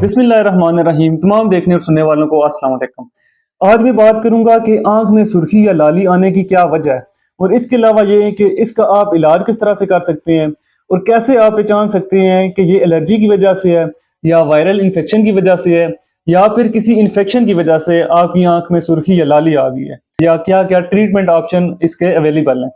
बिस्मिल्लाहिर्रहमानिर्रहीम। तमाम देखने और सुनने वालों को अस्सलाम वालेकुम। आज मैं बात करूंगा कि आंख में सुर्खी या लाली आने की क्या वजह है और इसके अलावा ये है कि इसका आप इलाज किस तरह से कर सकते हैं और कैसे आप पहचान सकते हैं कि ये एलर्जी की वजह से है या वायरल इन्फेक्शन की वजह से है या फिर किसी इन्फेक्शन की वजह से आपकी आंख में सुर्खी या लाली आ गई है, या क्या क्या ट्रीटमेंट ऑप्शन इसके अवेलेबल हैं।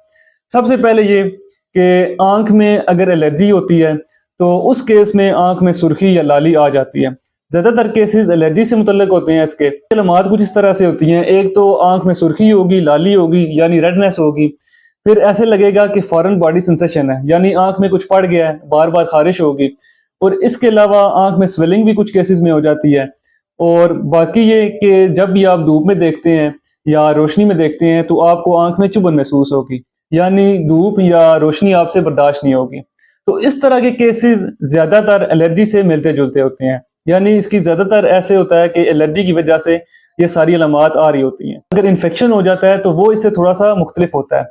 सबसे पहले ये कि आंख में अगर एलर्जी होती है तो उस केस में आंख में सुर्खी या लाली आ जाती है। ज्यादातर केसेस एलर्जी से मुतल्लिक होते हैं। इसके अलामात कुछ इस तरह से होती हैं। एक तो आंख में सुर्खी होगी, लाली होगी यानी रेडनेस होगी। फिर ऐसे लगेगा कि फॉरेन बॉडी सेंसेशन है, यानी आंख में कुछ पड़ गया है, बार बार खारिश होगी। और इसके अलावा आंख में स्वेलिंग भी कुछ केसेस में हो जाती है। और बाकी ये कि जब भी आप धूप में देखते हैं या रोशनी में देखते हैं तो आपको आंख में चुभन महसूस होगी, यानी धूप या रोशनी आपसे बर्दाश्त नहीं होगी। तो इस तरह के केसेस ज्यादातर एलर्जी से मिलते जुलते होते हैं, यानी इसकी ज्यादातर ऐसे होता है कि एलर्जी की वजह से ये सारी अलामात आ रही होती हैं। अगर इन्फेक्शन हो जाता है तो वो इससे थोड़ा सा मुख्तलिफ होता है।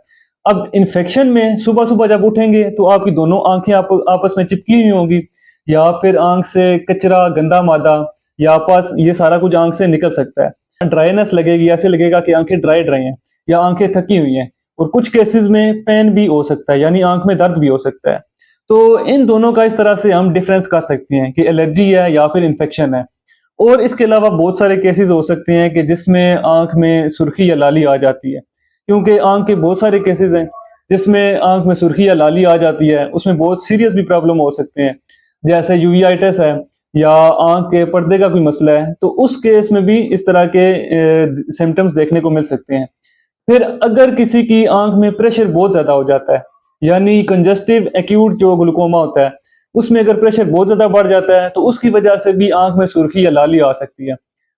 अब इन्फेक्शन में सुबह सुबह जब उठेंगे तो आपकी दोनों आंखें आपस में चिपकी हुई होंगी, या फिर आंख से कचरा, गंदा मादा या आपस ये सारा कुछ आंख से निकल सकता है। ड्राइनेस लगेगी, ऐसे लगेगा कि आंखें ड्राई ड्राई हैं या आंखें थकी हुई हैं। और कुछ केसेस में पेन भी हो सकता है, यानी आंख में दर्द भी हो सकता है। तो इन दोनों का इस तरह से हम डिफरेंस कर सकते हैं कि एलर्जी है या फिर इन्फेक्शन है। और इसके अलावा बहुत सारे केसेस हो सकते हैं कि जिसमें आंख में सुर्खी या लाली आ जाती है, क्योंकि आंख के बहुत सारे केसेस हैं जिसमें आंख में सुर्खी या लाली आ जाती है। उसमें बहुत सीरियस भी प्रॉब्लम हो सकते हैं, जैसे यूवीआइटिस है या आंख के पर्दे का कोई मसला है, तो उस केस में भी इस तरह के सिम्टम्स देखने को मिल सकते हैं। फिर अगर किसी की आंख में प्रेशर बहुत ज्यादा हो जाता है, यानी कंजस्टिव एक्यूट जो ग्लूकोमा होता है, उसमें अगर प्रेशर बहुत ज्यादा बढ़ जाता है तो उसकी वजह से भी आंख में सुर्खी या लाली आ सकती है।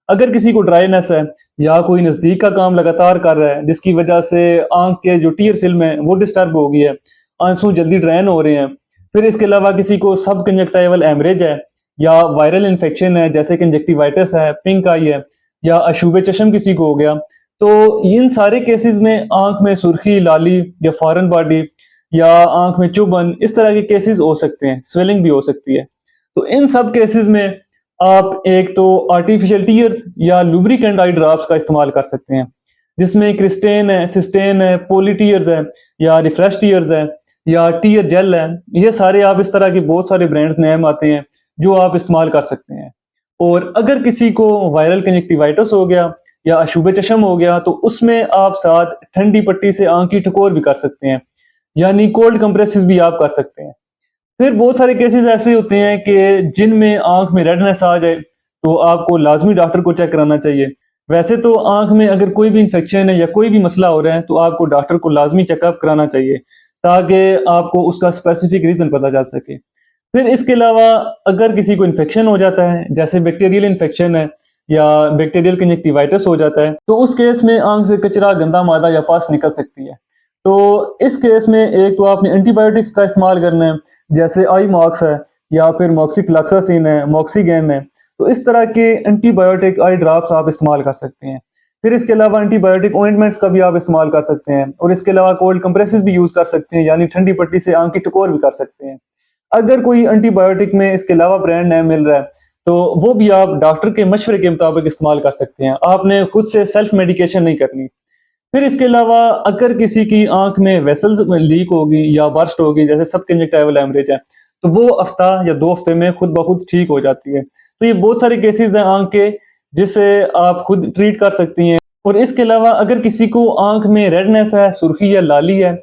अगर किसी को ड्राइनेस है या कोई नजदीक का काम लगातार कर रहा है जिसकी वजह से आंख के जो टीयर फिल्म है वो डिस्टर्ब हो गई है, आंसू जल्दी ड्रेन हो रहे हैं। फिर इसके अलावा किसी को सब कंजक्टाइवल एमरेज है या वायरल इन्फेक्शन है जैसे कंजक्टिवाइटिस है, पिंक आई है या अशूबे चश्म किसी को हो गया, तो इन सारे केसेस में आंख में सुर्खी, लाली या फॉरेन बॉडी या आंख में चुभन, इस तरह के केसेस हो सकते हैं। स्वेलिंग भी हो सकती है। तो इन सब केसेस में आप एक तो आर्टिफिशियल टीयर्स या लुब्रिकेंट आई ड्रॉप्स का इस्तेमाल कर सकते हैं, जिसमें क्रिस्टेन है, सिस्टेन है, पोली टीयर्स है या रिफ्रेश टीयर्स है या टीयर जेल है। ये सारे आप इस तरह के बहुत सारे ब्रांड्स नेम आते हैं जो आप इस्तेमाल कर सकते हैं। और अगर किसी को वायरल कंजक्टिवाइटिस हो गया या अशुभे चश्म हो गया तो उसमें आप साथ ठंडी पट्टी से आंख की ठकोर भी कर सकते हैं, यानी कोल्ड कंप्रेसिस भी आप कर सकते हैं। फिर बहुत सारे केसेस ऐसे होते हैं कि जिनमें आंख में रेडनेस आ जाए तो आपको लाजमी डॉक्टर को चेक कराना चाहिए। वैसे तो आंख में अगर कोई भी इंफेक्शन है या कोई भी मसला हो रहा है तो आपको डॉक्टर को लाजमी चेकअप कराना चाहिए ताकि आपको उसका स्पेसिफिक रीजन पता चल सके। फिर इसके अलावा अगर किसी को इन्फेक्शन हो जाता है, जैसे बैक्टीरियल इन्फेक्शन है या बैक्टीरियल कंजक्टिवाइटिस हो जाता है, तो उस केस में आंख से कचरा, गंदा मादा या पस निकल सकती है। तो इस केस में एक तो आपने एंटीबायोटिक्स का इस्तेमाल करना है, जैसे आई मॉक्स है या फिर मॉक्सीफ्लॉक्सासिन है, मॉक्सीगैन है। तो इस तरह के एंटीबायोटिक आई ड्रॉप्स आप इस्तेमाल कर सकते हैं। फिर इसके अलावा एंटीबायोटिक ऑइंटमेंट्स का भी आप इस्तेमाल कर सकते हैं। और इसके अलावा कोल्ड कंप्रेसिस भी यूज कर सकते हैं, यानी ठंडी पट्टी से आंख की टकोर भी कर सकते हैं। अगर कोई एंटीबायोटिक में इसके अलावा ब्रांड नेम मिल रहा है तो वो भी आप डॉक्टर के मशवरे के मुताबिक इस्तेमाल कर सकते हैं। आपने खुद से सेल्फ मेडिकेशन नहीं करनी। फिर इसके अलावा अगर किसी की आंख में वेसल्स लीक होगी या बर्स्ट होगी, जैसे सब कंजक्टिवल हेमरेज है, तो वो हफ्ता या 2 हफ्ते में खुद ब खुद ठीक हो जाती है। तो ये बहुत सारे केसेस हैं आंख के जिसे आप खुद ट्रीट कर सकती हैं। और इसके अलावा अगर किसी को आंख में रेडनेस है, सुर्खी या लाली है,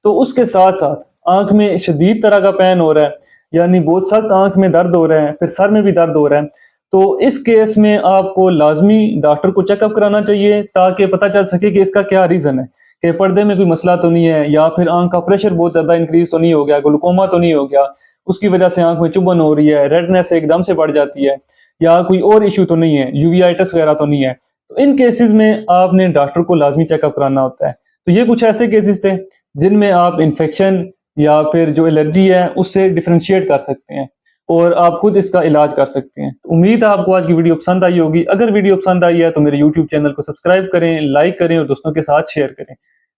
तो उसके साथ साथ आंख में शदीद तरह का पेन हो रहा है, यानी बहुत सख्त आंख में दर्द हो रहा है, फिर सर में भी दर्द हो रहा है, तो इस केस में आपको लाजमी डॉक्टर को चेकअप कराना चाहिए ताकि पता चल सके कि इसका क्या रीजन है, कि पर्दे में कोई मसला तो नहीं है या फिर आंख का प्रेशर बहुत ज्यादा इंक्रीज तो नहीं हो गया, ग्लूकोमा तो नहीं हो गया, उसकी वजह से आंख में चुभन हो रही है, रेडनेस एकदम से बढ़ जाती है, या कोई और इशू तो नहीं है, यूवीआइटिस वगैरह तो नहीं है। तो इन केसेस में आपने डॉक्टर को लाजमी चेकअप कराना होता है। तो ये कुछ ऐसे केसेस थे जिनमें आप इन्फेक्शन या फिर जो एलर्जी है उससे डिफ्रेंशिएट कर सकते हैं और आप खुद इसका इलाज कर सकते हैं। तो उम्मीद है आपको आज की वीडियो पसंद आई होगी। अगर वीडियो पसंद आई है तो मेरे यूट्यूब चैनल को सब्सक्राइब करें, लाइक करें और दोस्तों के साथ शेयर करें।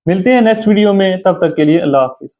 मिलते हैं नेक्स्ट वीडियो में, तब तक के लिए अल्लाह हाफिज।